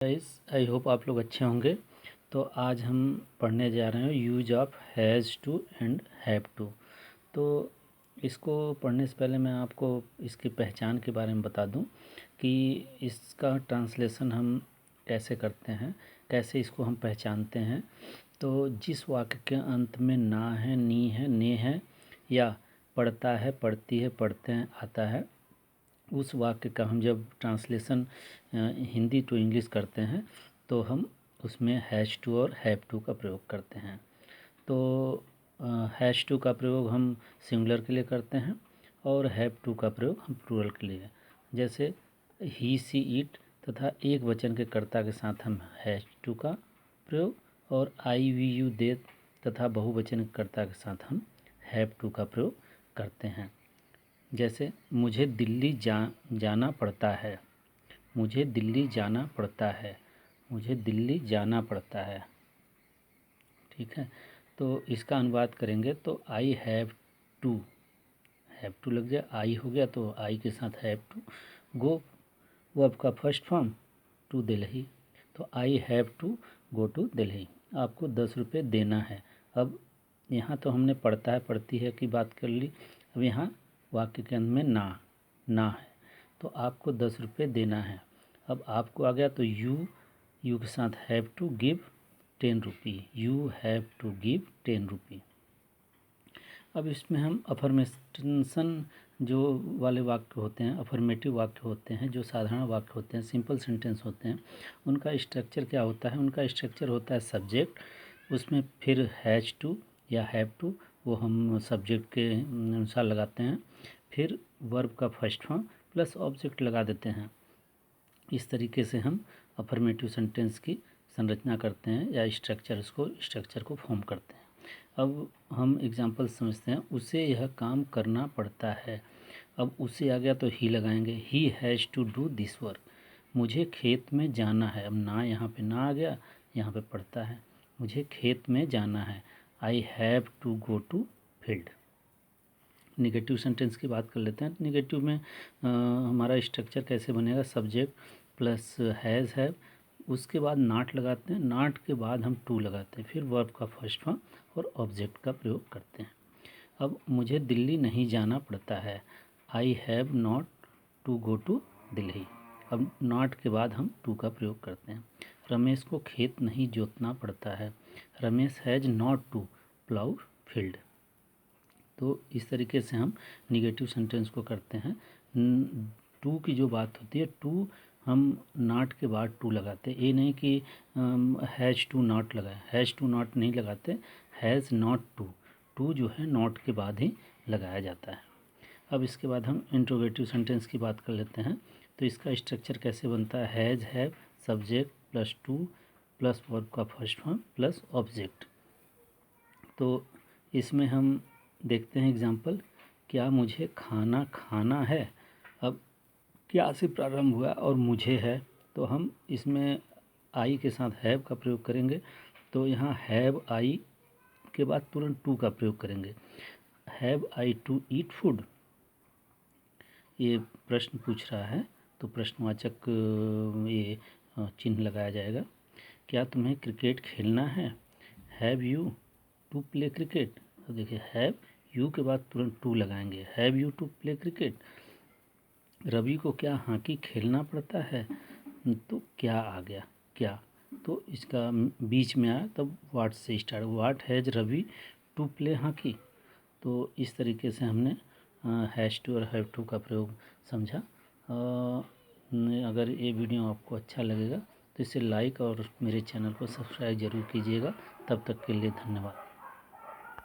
Guys, I hope आप लोग अच्छे होंगे। तो आज हम पढ़ने जा रहे हैं use of has to and have to. तो इसको पढ़ने से पहले मैं आपको इसकी पहचान के बारे में बता दूं कि इसका ट्रांसलेशन हम कैसे करते हैं, कैसे इसको हम पहचानते हैं। तो जिस वाक्य के अंत में ना है, नी है, ने है या पढ़ता है, पढ़ती है, पढ़ते हैं आता है, उस वाक्य का हम जब ट्रांसलेशन हिंदी टू इंग्लिश करते हैं तो हम उसमें हैज़ टू और हैव टू का प्रयोग करते हैं। तो हैज़ टू का प्रयोग हम सिंगुलर के लिए करते हैं और हैव टू का प्रयोग हम प्लूरल के लिए। जैसे ही, सी, इट तथा एक वचन के कर्ता के साथ हम हैज़ टू का प्रयोग और आई, वी, यू, दे तथा बहुवचन के कर्ता के साथ हम हैव टू का प्रयोग करते हैं। जैसे मुझे दिल्ली जाना पड़ता है, मुझे दिल्ली जाना पड़ता है, मुझे दिल्ली जाना पड़ता है। ठीक है, तो इसका अनुवाद करेंगे तो आई हैव टू लग जाए, आई हो गया तो आई के साथ हैव टू। गो वर्ब का फर्स्ट फॉर्म टू दिल्ली, तो I have to go to Delhi. आपको 10 रुपये देना है। अब यहाँ तो हमने पढ़ता है, पढ़ती है की बात कर ली। अब यहाँ वाक्य के अंत में ना है तो आपको 10 रुपये देना है। अब आपको आ गया तो यू के साथ have to give 10 rupee, you have to give 10 rupee. अब इसमें हम अफर्मेशन जो वाले वाक्य होते हैं, अफर्मेटिव वाक्य होते हैं, जो साधारण वाक्य होते हैं, सिंपल सेंटेंस होते हैं, उनका स्ट्रक्चर क्या होता है? उनका स्ट्रक्चर होता है सब्जेक्ट, उसमें फिर हैज़ टू या हैव टू, वो हम सब्जेक्ट के अनुसार लगाते हैं, फिर वर्ब का फर्स्ट फॉर्म प्लस ऑब्जेक्ट लगा देते हैं। इस तरीके से हम अफर्मेटिव सेंटेंस की संरचना करते हैं या स्ट्रक्चर को फॉर्म करते हैं। अब हम एग्जाम्पल समझते हैं। उसे यह काम करना पड़ता है। अब उसे आ गया तो ही लगाएंगे, he has to do this work. मुझे खेत में जाना है, अब ना यहाँ पे ना आ गया, यहाँ पे पड़ता है, मुझे खेत में जाना है, I have to go to field. Negative sentence की बात कर लेते हैं। निगेटिव में हमारा स्ट्रक्चर कैसे बनेगा? सब्जेक्ट प्लस हैज़ हैव, उसके बाद नाट लगाते हैं, नाट के बाद हम टू लगाते हैं, फिर वर्ब का फर्स्ट फॉर्म और ऑब्जेक्ट का प्रयोग करते हैं। अब मुझे दिल्ली नहीं जाना पड़ता है, I have not to go to Delhi. अब नॉट के बाद हम टू का प्रयोग करते हैं। रमेश को खेत नहीं जोतना पड़ता है, Ramesh has not to plough field. तो इस तरीके से हम निगेटिव सेंटेंस को करते हैं। टू की जो बात होती है, टू हम नॉट के बाद टू लगाते हैं। ये नहीं कि हैज़ टू नॉट लगाए, हैज़ टू नॉट नहीं लगाते, हैज़ नॉट टू जो है नॉट के बाद ही लगाया जाता है। अब इसके बाद हम इंट्रोगेटिव सेंटेंस की बात कर लेते हैं। तो इसका स्ट्रक्चर कैसे बनता है? Has have subject plus two plus verb का फर्स्ट फॉर्म प्लस ऑब्जेक्ट। तो इसमें हम देखते हैं एग्जाम्पल। क्या मुझे खाना खाना है? अब क्या से प्रारंभ हुआ और मुझे है, तो हम इसमें आई के साथ हैव का प्रयोग करेंगे। तो यहाँ हैव आई के बाद तुरंत टू का प्रयोग करेंगे। Have I to eat food, ये प्रश्न पूछ रहा है तो प्रश्नवाचक ये चिन्ह लगाया जाएगा। क्या तुम्हें क्रिकेट खेलना है? Have you to play cricket. तो देखिए हैव यू के बाद तुरंत टू लगाएंगे, have you to play cricket. Ravi को क्या हॉकी खेलना पड़ता है? तो क्या आ गया, क्या, तो इसका बीच में आया तब वाट से start, what has Ravi to play hockey. तो इस तरीके से हमने हैज़ टू और हैव टू का प्रयोग समझा। अगर ये वीडियो आपको अच्छा लगेगा तो इसे लाइक और मेरे चैनल को सब्सक्राइब ज़रूर कीजिएगा। तब तक के लिए धन्यवाद।